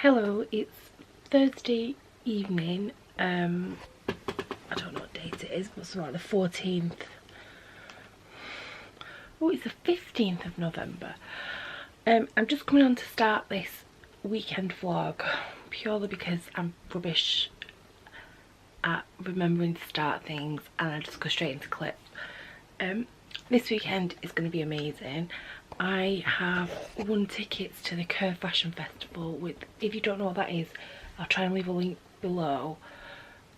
Hello, it's Thursday evening. I don't know what date it is, but something like the 14th. Oh, it's the 15th of November. I'm just coming on to start this weekend vlog purely because I'm rubbish at remembering to start things and I just go straight into clip. This weekend is going to be amazing. I have won tickets to the Curve Fashion Festival with, if you don't know what that is, I'll try and leave a link below,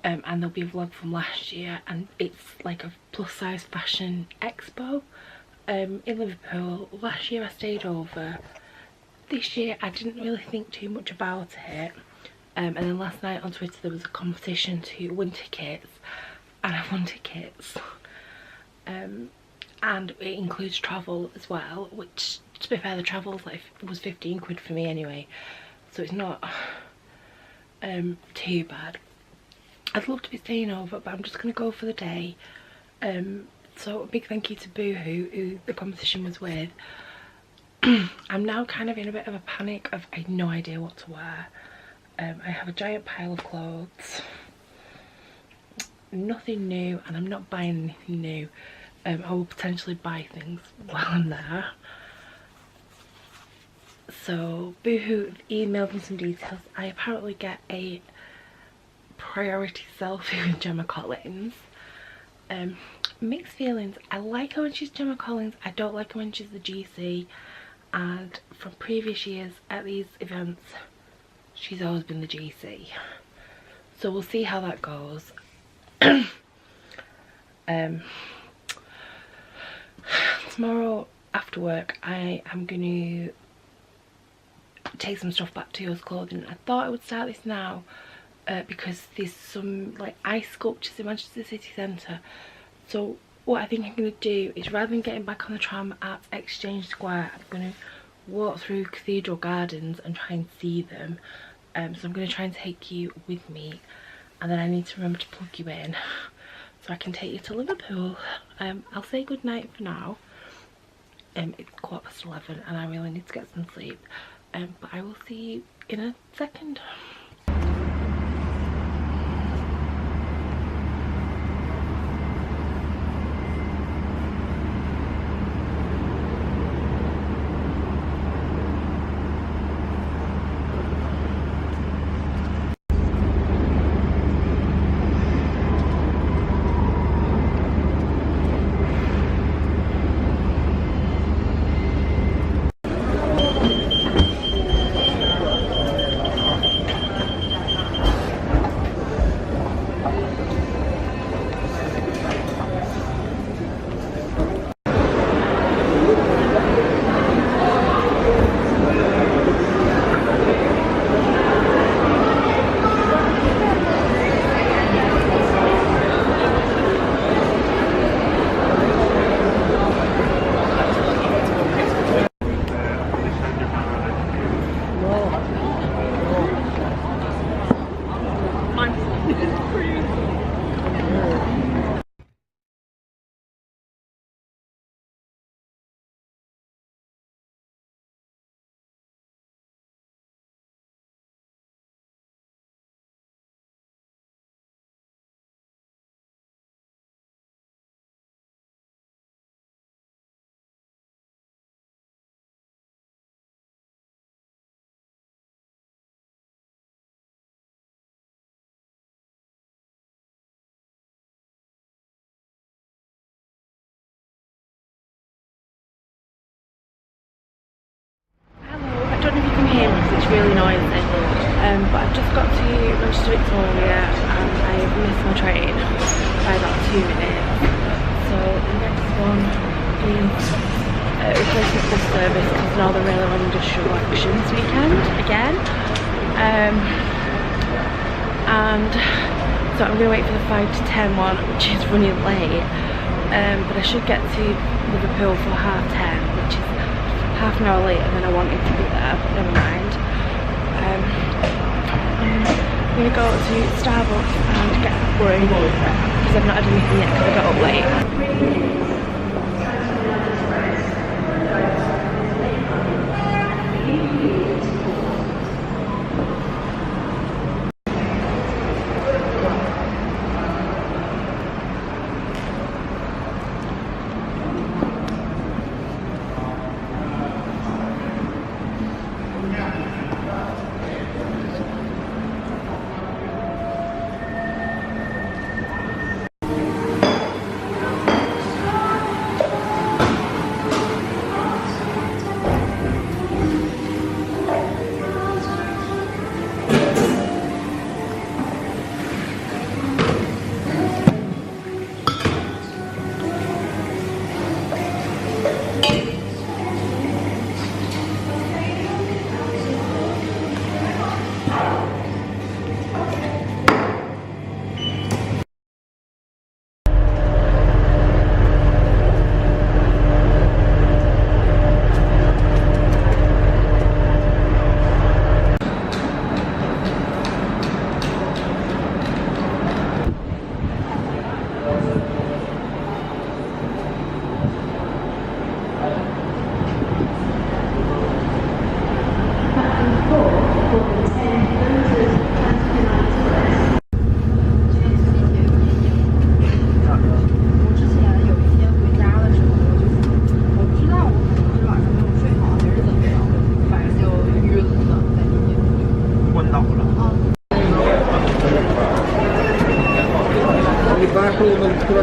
and there'll be a vlog from last year, and it's like a plus size fashion expo in Liverpool. Last year I stayed over. This year I didn't really think too much about it, and then last night on Twitter there was a competition to win tickets and I won tickets. And it includes travel as well, which, to be fair, the travel was 15 quid for me anyway, so it's not too bad. I'd love to be staying over, but I'm just going to go for the day. So a big thank you to Boohoo, who the competition was with. I'm now kind of in a bit of a panic of I have no idea what to wear. I have a giant pile of clothes, nothing new, and I'm not buying anything new. I will potentially buy things while I'm there. So Boohoo emailed me some details. I apparently get a priority selfie with Gemma Collins. Mixed feelings. I like her when she's Gemma Collins. I don't like her when she's the GC. And from previous years at these events, she's always been the GC. So we'll see how that goes. Tomorrow after work I am going to take some stuff back to Yours Clothing. I thought I would start this now because there's some like ice sculptures in Manchester City Centre. So what I think I'm going to do is, rather than getting back on the tram at Exchange Square, I'm going to walk through Cathedral Gardens and try and see them. So I'm going to try and take you with me, and then I need to remember to plug you in so I can take you to Liverpool. I'll say good night for now. It's 11:15 and I really need to get some sleep, but I will see you in a second. It's really noisy, but I've just got to Manchester Victoria and I have missed my train by about 2 minutes. So the next one is replacement bus service, because now they're really on industrial actions weekend again. And so I'm going to wait for the 5 to 10 one, which is running late, but I should get to Liverpool for 10:30, which is half an hour later than I wanted to be there, but never mind. I'm going to go to Starbucks and get a brew because I've not had anything yet because I got up late.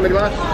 very much.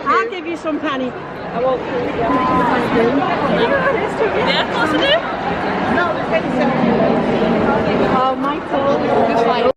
I'll give you some penny. I won't. Yeah, of course I do. No, the penny. Oh, Michael.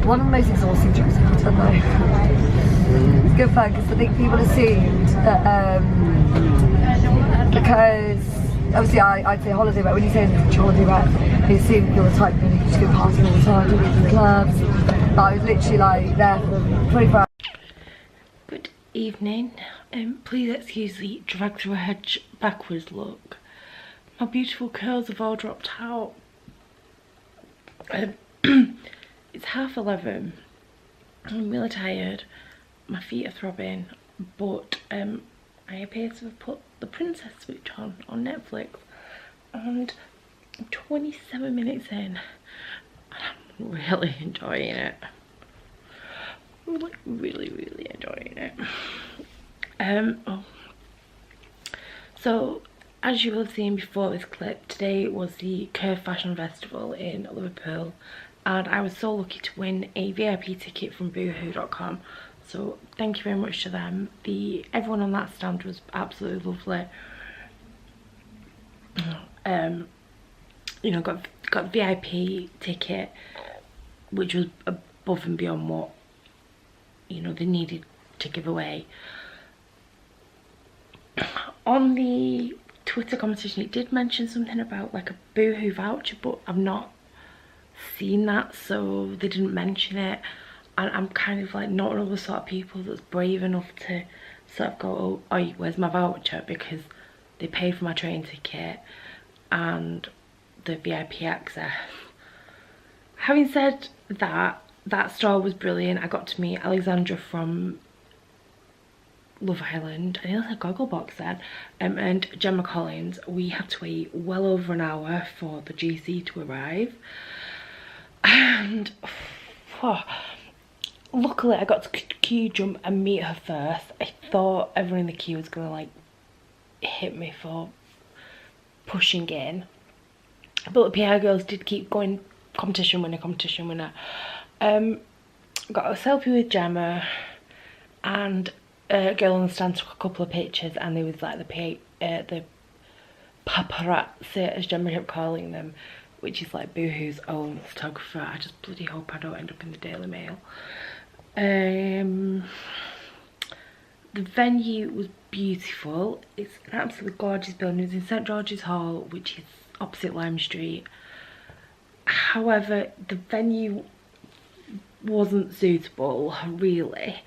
One of the most exhausting trips I've ever done though. It's good fun because I think people assumed that because obviously I'd say holiday, but when you say it's a holiday, right, they assume you're the type of just go partying all the time, do it in clubs. But I was literally like there for 24 hours. Good evening. Please excuse the drag through a hedge backwards look. My beautiful curls have all dropped out. It's 11:30. I'm really tired. My feet are throbbing, but I appear to have put The Princess Switch on Netflix, and I'm 27 minutes in, and I'm really enjoying it. I'm like really enjoying it. So as you will have seen before this clip, today was the Curve Fashion Festival in Liverpool, and I was so lucky to win a VIP ticket from boohoo.com, so thank you very much to them. Everyone on that stand was absolutely lovely. You know, got VIP ticket, which was above and beyond what, you know, they needed to give away. On the Twitter competition, it did mention something about like a Boohoo voucher, but I've not seen that, so they didn't mention it. And I'm kind of like not one of the sort of people that's brave enough to sort of go, oh, where's my voucher, because they paid for my train ticket and the VIP access. Having said that, that store was brilliant. I got to meet Alexandra from Love Island, I nearly said Gogglebox then, and Gemma Collins. We had to wait well over an hour for the GC to arrive, and luckily I got to queue jump and meet her first. I thought everyone in the queue was gonna like hit me for pushing in, but the PR girls did keep going, competition winner, competition winner. Got a selfie with Gemma, and a girl on the stand took a couple of pictures, and there was like the paparazzi, as Gemma kept calling them, which is like Boohoo's own photographer. I just bloody hope I don't end up in the Daily Mail. The venue was beautiful. It's an absolutely gorgeous building. It was in St George's Hall, which is opposite Lime Street. However, the venue wasn't suitable, really.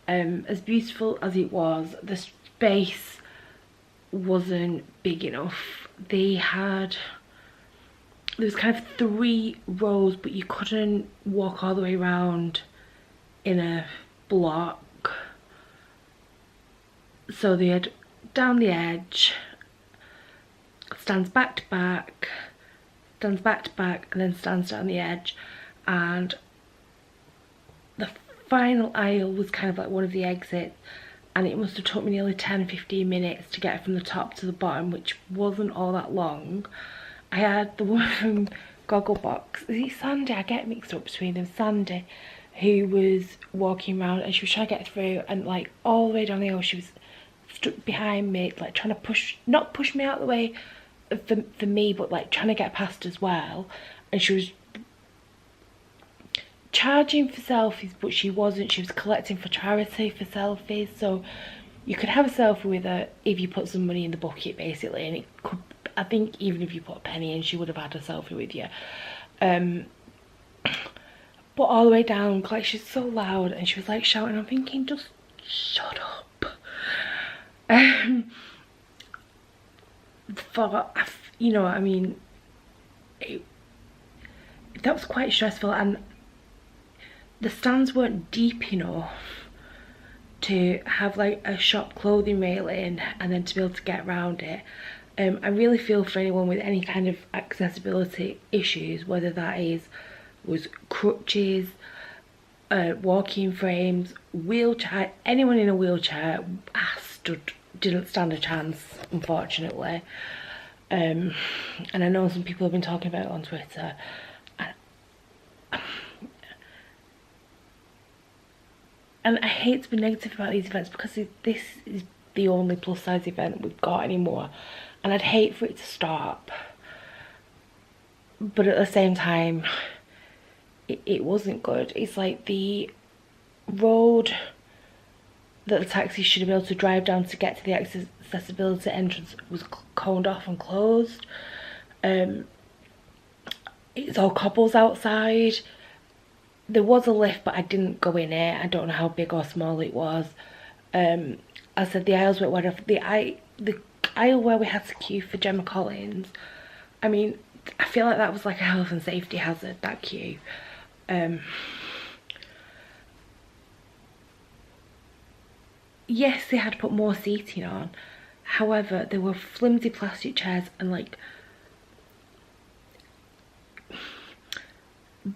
As beautiful as it was, the space wasn't big enough. There was kind of 3 rows, but you couldn't walk all the way around in a block. So they had down the edge, stands back to back, stands back to back, and then stands down the edge, and the final aisle was kind of like one of the exits, and it must have took me nearly 10-15 minutes to get from the top to the bottom, which wasn't all that long. I had the one from Gogglebox, is it Sandy? I get mixed up between them. Sandy, who was walking around and she was trying to get through, and like all the way down the aisle she was stuck behind me, like trying to not push me out of the way, for me, but like trying to get past as well. And she was charging for selfies, but she wasn't. She was collecting for charity for selfies, so you could have a selfie with her if you put some money in the bucket, basically. And it could, I think, even if you put a penny in, she would have had a selfie with you. But all the way down, like, she's so loud and she was like shouting. I'm thinking, just shut up. You know what I mean, that was quite stressful, and the stands weren't deep enough to have like a shop clothing railing and then to be able to get around it. I really feel for anyone with any kind of accessibility issues, whether that was crutches, walking frames, wheelchair. Anyone in a wheelchair didn't stand a chance, unfortunately. And I know some people have been talking about it on Twitter. And I hate to be negative about these events, because this is the only plus size event we've got anymore, and I'd hate for it to stop. But at the same time, it wasn't good. It's like the road that the taxis should have been able to drive down to get to the accessibility entrance was coned off and closed. It's all cobbles outside. There was a lift, but I didn't go in it. I don't know how big or small it was. I said the aisles were whatever. The aisle where we had to queue for Gemma Collins, I mean, I feel like that was like a health and safety hazard, that queue. Yes, they had put more seating on. However, there were flimsy plastic chairs and like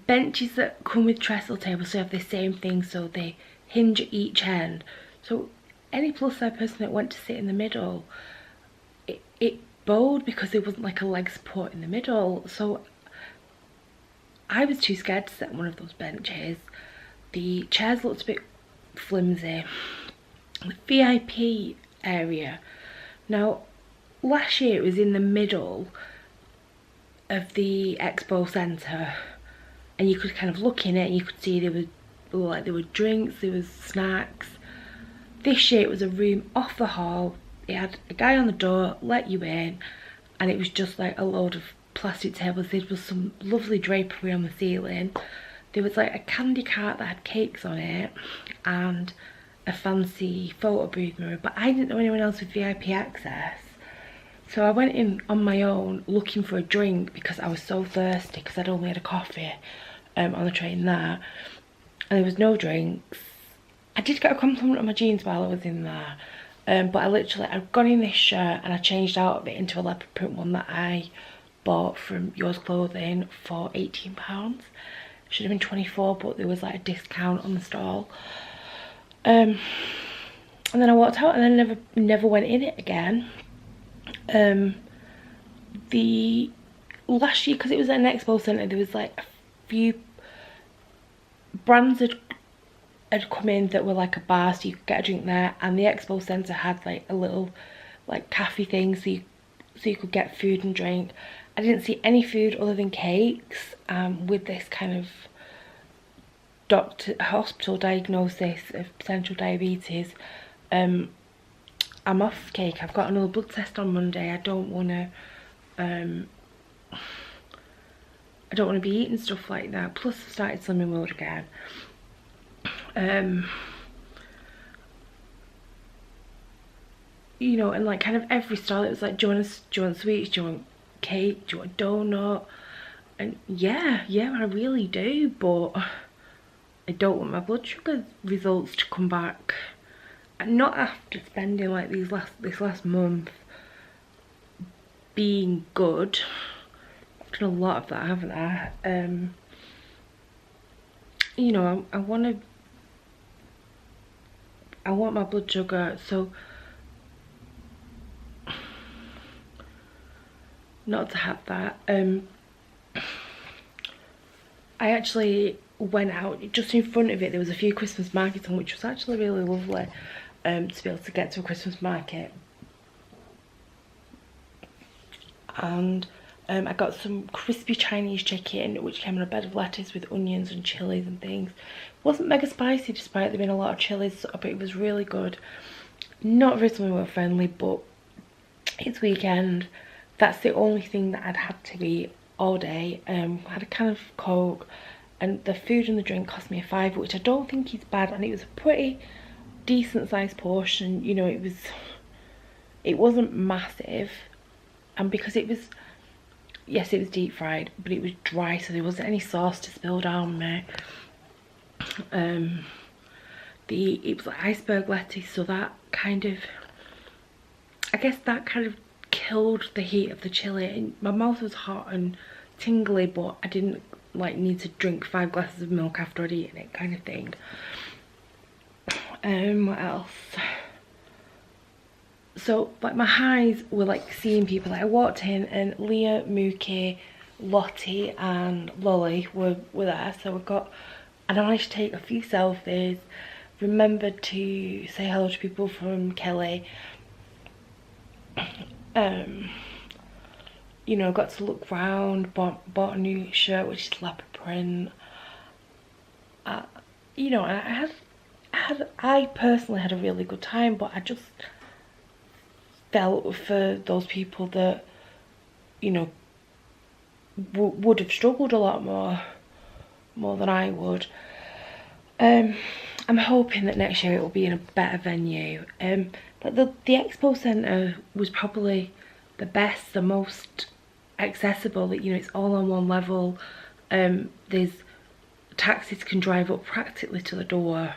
benches that come with trestle tables, so you have the same thing, so they hinge at each end. So any plus size person that went to sit in the middle, it bowed because there wasn't like a leg support in the middle. So I was too scared to sit on one of those benches. The chairs looked a bit flimsy. The VIP area, now last year it was in the middle of the expo centre, and you could kind of look in it and you could see there were drinks, there was snacks. This year it was a room off the hall. It had a guy on the door, let you in, and it was just like a load of plastic tables. There was some lovely drapery on the ceiling. There was like a candy cart that had cakes on it and a fancy photo booth mirror, but I didn't know anyone else with VIP access. So I went in on my own looking for a drink because I was so thirsty, because I'd only had a coffee on the train there, and there was no drinks. I did get a compliment on my jeans while I was in there, but I'd gone in this shirt and I changed out of it into a leopard print one that I bought from Yours Clothing for £18. Should have been 24, but there was like a discount on the stall. And then I walked out and then never went in it again. The last year, because it was at an expo centre, there was like a few brands had come in that were like a bar, so you could get a drink there, and the expo centre had like a little like cafe thing, so you could get food and drink. I didn't see any food other than cakes, with this kind of hospital diagnosis of potential diabetes. I'm off cake. I've got another blood test on Monday. I don't want to be eating stuff like that. Plus I've started slimming mode again. You know, and like kind of every stall it was like, do you want sweets, do you want cake, do you want a donut? And yeah, I really do, but I don't want my blood sugar results to come back. And not after spending like this last month being good. I've done a lot of that, haven't I? You know, I want my blood sugar, so not to have that. I actually went out, just in front of it there was a few Christmas markets on, which was actually really lovely, to be able to get to a Christmas market. and I got some crispy Chinese chicken which came on a bed of lettuce with onions and chilies and things. It wasn't mega spicy despite there being a lot of chilies, but it was really good. Not very stomach friendly, but it's weekend. That's the only thing that I'd had to eat all day. Had a can of Coke, and the food and the drink cost me a £5, which I don't think is bad, and it was a pretty decent sized portion. You know, it wasn't massive, and because it was, yes, it was deep fried, but it was dry, so there wasn't any sauce to spill down me. It was like iceberg lettuce, so that kind of, I guess that kind of killed the heat of the chili, and my mouth was hot and tingly, but I didn't like need to drink 5 glasses of milk after I'd eaten it, kind of thing. What else? So like my highs were like seeing people. Like I walked in and Leah, Mookie, Lottie and Lolly were there, so I managed to take a few selfies, remembered to say hello to people from Kelly. You know, got to look round, bought a new shirt which is leopard print. You know, and I personally had a really good time, but I just felt for those people that, you know, would have struggled a lot more than I would. I'm hoping that next year it will be in a better venue. But the expo centre was probably the best, the most accessible. That, you know, it's all on one level. There's taxis can drive up practically to the door.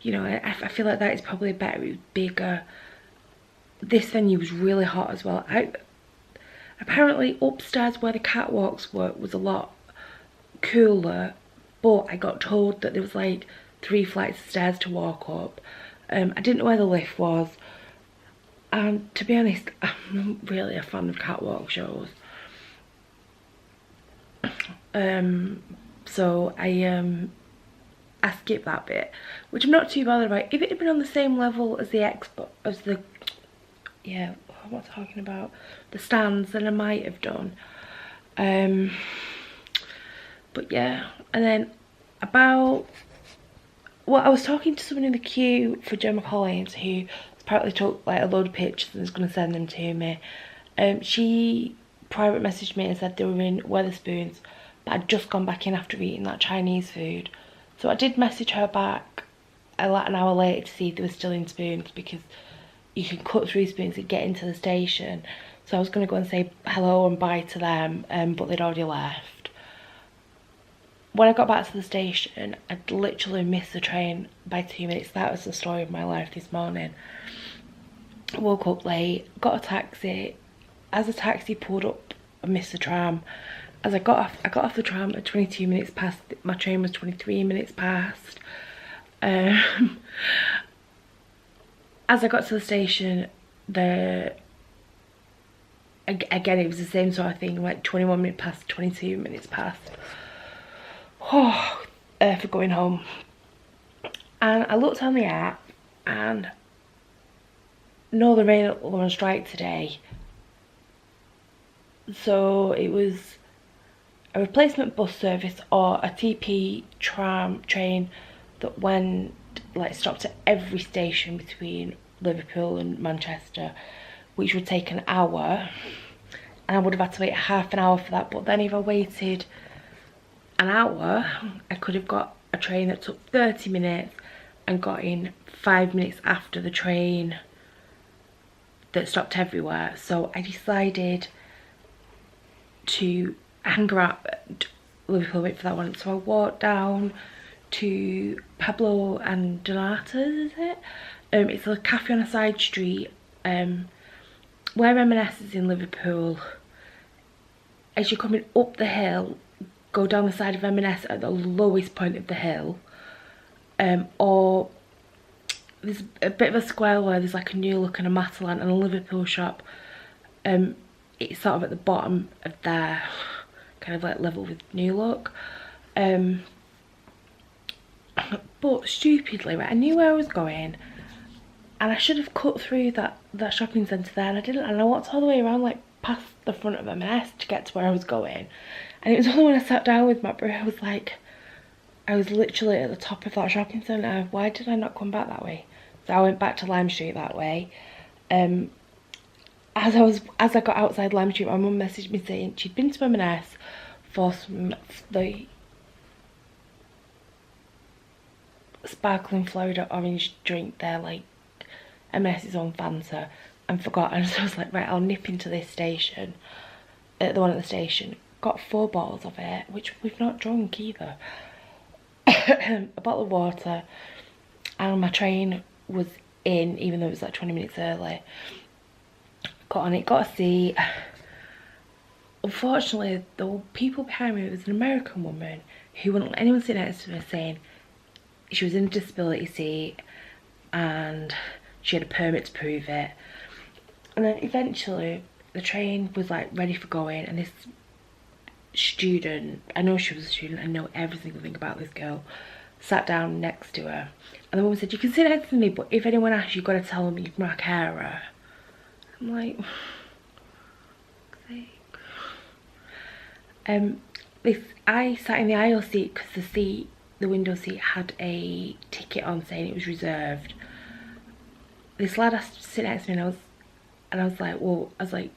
You know, I feel like that is probably better. It was bigger. This venue was really hot as well. Apparently upstairs where the catwalks were was a lot cooler, but I got told that there was like 3 flights of stairs to walk up. I didn't know where the lift was, and to be honest, I'm not really a fan of catwalk shows. So I skipped that bit, which I'm not too bothered about. If it had been on the same level as the expo, as the, yeah, what am I talking about? The stands, then I might have done. But yeah, and then about, well, I was talking to someone in the queue for Gemma Collins who apparently took like a load of pictures and was going to send them to me. She private messaged me and said they were in Wetherspoons, but I'd just gone back in after eating that Chinese food. So I did message her back like an hour later to see if they were still in Spoons, because you can cut through Spoons and get into the station. So I was going to go and say hello and bye to them, but they'd already left. When I got back to the station, I'd literally missed the train by 2 minutes. That was the story of my life this morning. I woke up late, got a taxi. As the taxi pulled up, I missed the tram. As I got off the tram at 22 minutes past. My train was 23 minutes past. As I got to the station, again it was the same sort of thing, like 21 minutes past, 22 minutes past. For going home. And I looked on the app, and no, the rain were on strike today. So it was a replacement bus service or a TP train that went, like, stopped at every station between Liverpool and Manchester, which would take an hour, and I would have had to wait half an hour for that. But then if I waited an hour, I could have got a train that took 30 minutes and got in 5 minutes after the train that stopped everywhere. So I decided to hang around Liverpool, wait for that one. So I walked down to Pablo and Donata's, is it? It's a cafe on a side street where M&S is in Liverpool. As you're coming up the hill, go down the side of M&S at the lowest point of the hill, or there's a bit of a square where there's like a New Look and a Matalan and a Liverpool shop. It's sort of at the bottom of their kind of like level with New Look. But stupidly, right, I knew where I was going, and I should have cut through that shopping centre there, and I didn't, and I walked all the way around like past the front of M&S to get to where I was going. And it was only when I sat down with my brother, I was literally at the top of that shopping centre. Why did I not come back that way? So I went back to Lime Street that way. As I got outside Lime Street, my mum messaged me saying she'd been to M&S for the sparkling Florida orange drink there, like M&S's own Fanta, and forgot. And so I was like, right, I'll nip into this station, the one at the station. Got 4 bottles of it, which we've not drunk either. A bottle of water, and my train was in, even though it was like 20 minutes early. Got on it, got a seat. Unfortunately, there were people behind me. It was an American woman who wouldn't let anyone sit next to her, saying she was in a disability seat and she had a permit to prove it. And then eventually the train was like ready for going, and this student, I know she was a student, I know every single thing about this girl, sat down next to her, and the woman said, you can sit next to me, but if anyone asks, you've got to tell them you're my carer. I'm like, I sat in the aisle seat because the window seat had a ticket on saying it was reserved. This lad asked to sit next to me, and I was like,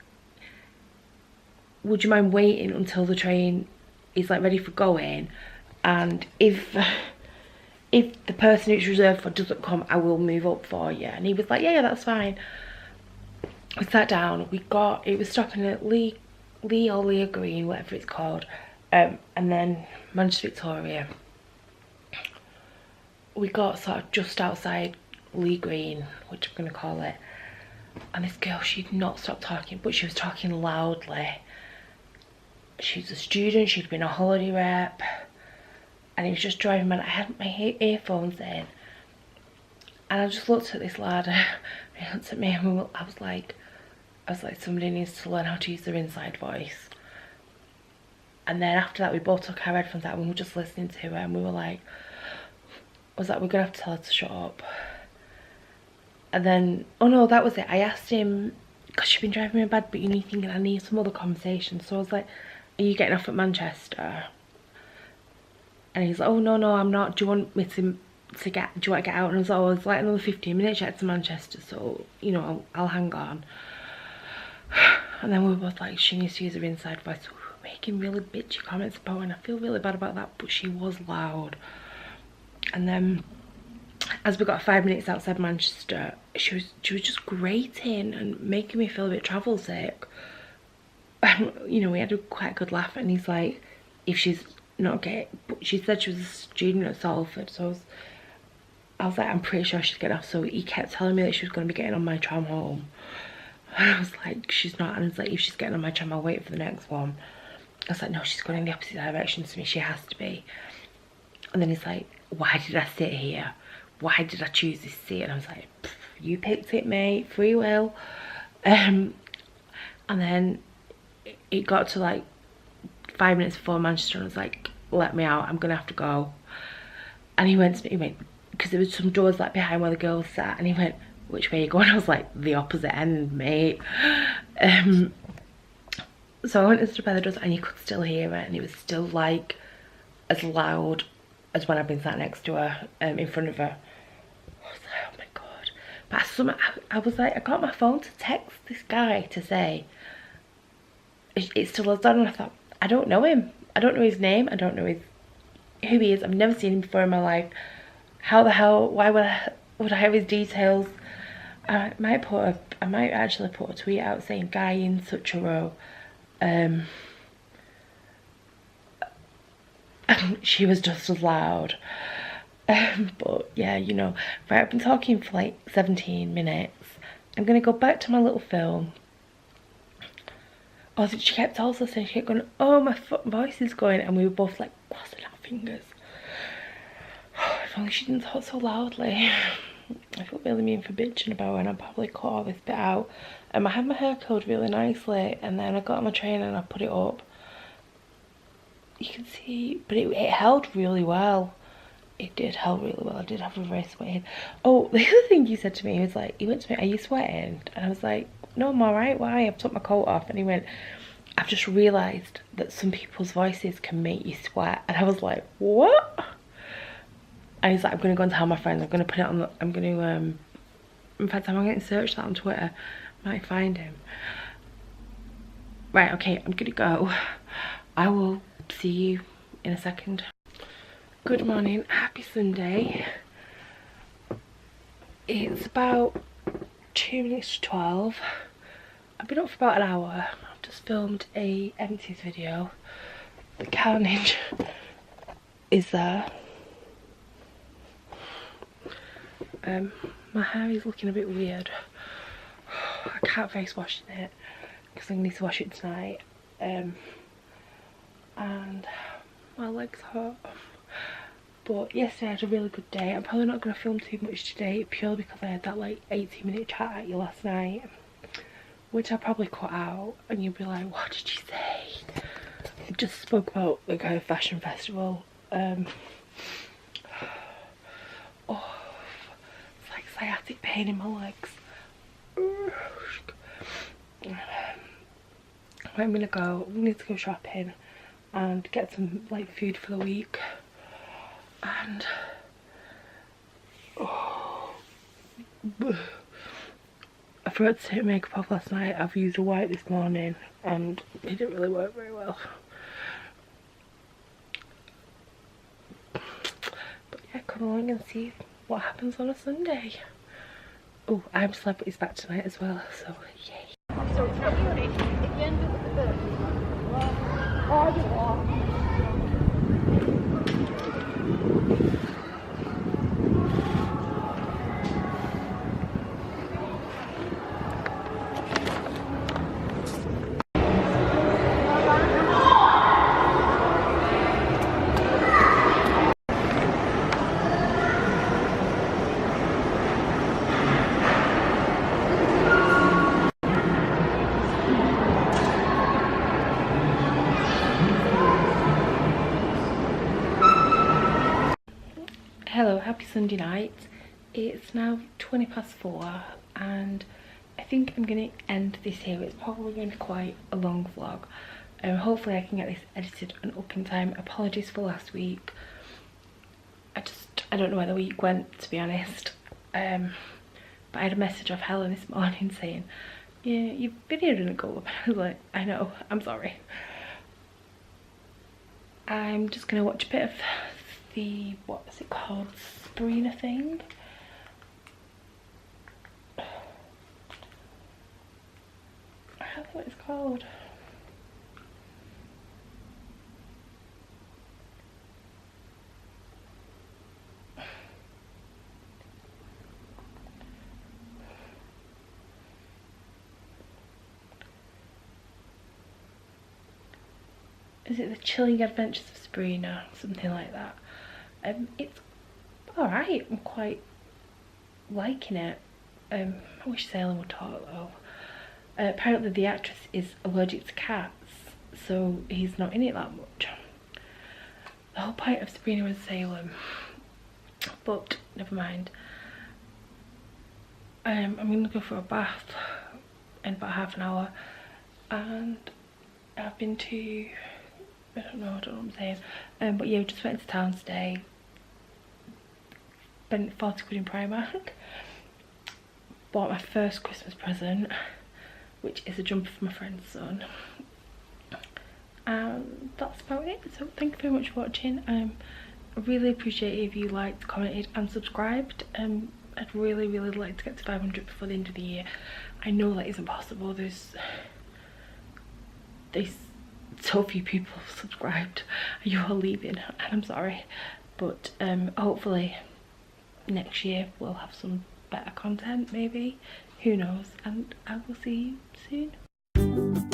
would you mind waiting until the train is like ready for going, and if the person it's reserved for doesn't come, I will move up for you. And he was like, yeah, that's fine. We sat down, it was stopping at Lee or Leah Green, whatever it's called, and then Manchester Victoria. We got sort of just outside Lee Green, which I'm going to call it, and this girl, she'd not stopped talking, but she was talking loudly. She's a student, she'd been a holiday rep, and he was just driving me. I had my earphones in, and I just looked at this lad, and he looked at me, and I was like, somebody needs to learn how to use their inside voice. And then after that, we both took our headphones out and we were just listening to her, and we were like, we're gonna have to tell her to shut up. And then, oh no, that was it. I asked him, because she'd been driving me bad, but you need thinking I need some other conversation. So I was like, are you getting off at Manchester? And he's like, oh no, I'm not. Do you want me to get, do you want to get out? And I was like, oh, it's like another 15 minutes yet to Manchester, so, you know, I'll hang on. And then we were both like, she needs to use her inside voice. So we were making really bitchy comments about her, and I feel really bad about that, but she was loud. And then as we got 5 minutes outside Manchester, she was just grating and making me feel a bit travel sick. You know, we had a quite good laugh, and he's like, if she's not getting, but she said she was a student at Salford, so I was like, I'm pretty sure she's getting off. So he kept telling me that she was going to be getting on my tram home, and I was like, she's not. And he's like, if she's getting on my tram, I'll wait for the next one. I was like, no, she's going in the opposite direction to me, she has to be. And then he's like, why did I sit here? Why did I choose this seat? And I was like, you picked it, mate, free will. And then it got to like 5 minutes before Manchester, and I was like, let me out, I'm gonna have to go. And he went to me, because there was some doors like behind where the girls sat, and he went, which way are you going? I was like, the opposite end, mate. So I went and stood by the doors, and you could still hear it, and it was still like as loud as when I've been sat next to her, in front of her. I was like, oh my god. But I was like, I got my phone to text this guy to say it's still done, and I thought, I don't know him, I don't know his name, I don't know who he is, I've never seen him before in my life. How the hell, why would I have his details? I might actually put a tweet out saying, guy in such a row. She was just as loud. But yeah, you know, right, I've been talking for like 17 minutes. I'm gonna go back to my little film. Oh, she kept also saying, she kept going, oh, my voice is going, and we were both like crossing our fingers. If only she didn't talk so loudly. I feel really mean for bitching about her, and I'll probably cut all this bit out. I had my hair curled really nicely, and then I got on my train and I put it up. You can see, but it held really well. it did help really well. I did have a very sweating. Oh, the other thing he said to me, he was like, he went to me, are you sweating? And I was like, no, I'm alright, why? I've took my coat off. And he went, I've just realised that some people's voices can make you sweat. And I was like, what? And he's like, I'm going to go and tell my friends, I'm going to put it on the, I'm going to, in fact, I'm going to search that on Twitter, might find him. Right, okay, I'm going to go. I will see you in a second. Good morning, happy Sunday. It's about 2 minutes to 12. I've been up for about an hour. I've just filmed a empties video. The carnage is there. My hair is looking a bit weird. I can't face washing it because I need to wash it tonight. And my legs hurt. But yesterday I had a really good day. I'm probably not going to film too much today purely because I had that like 18-minute chat at you last night, which I probably cut out and you'll be like, what did you say? I just spoke about the kind of fashion festival. Oh, it's like sciatic pain in my legs. I'm gonna go, we need to go shopping and get some like food for the week. And I forgot to take makeup off last night. I've used a white this morning and it didn't really work very well. But yeah, come along and see what happens on a Sunday. Oh, I'm Celebrity's back tonight as well, so yay. Hello, happy Sunday night. It's now 4:20 and I think I'm going to end this here. It's probably going to be quite a long vlog. Hopefully I can get this edited and up in time. Apologies for last week. I don't know where the week went, to be honest. But I had a message off Helen this morning saying, yeah, your video didn't go up. I was like, I know, I'm sorry. I'm just going to watch a bit of the, what is it called, Sabrina thing. I don't know what it's called. Is it The Chilling Adventures of Sabrina? Something like that. It's alright, I'm quite liking it. I wish Salem would talk though. Apparently the actress is allergic to cats, so he's not in it that much. The whole point of Sabrina was Salem, but never mind. I'm gonna go for a bath in about half an hour, and I've been to, I don't know what I'm saying. But yeah, we just went to town today. Spent 40 quid in Primark. Bought my first Christmas present, which is a jumper for my friend's son. And that's about it. So thank you very much for watching. I really appreciate it if you liked, commented and subscribed. I'd really like to get to 500 before the end of the year. I know that isn't possible. There's so few people subscribed. You're all leaving and I'm sorry, but hopefully next year we'll have some better content, maybe, who knows, and I will see you soon.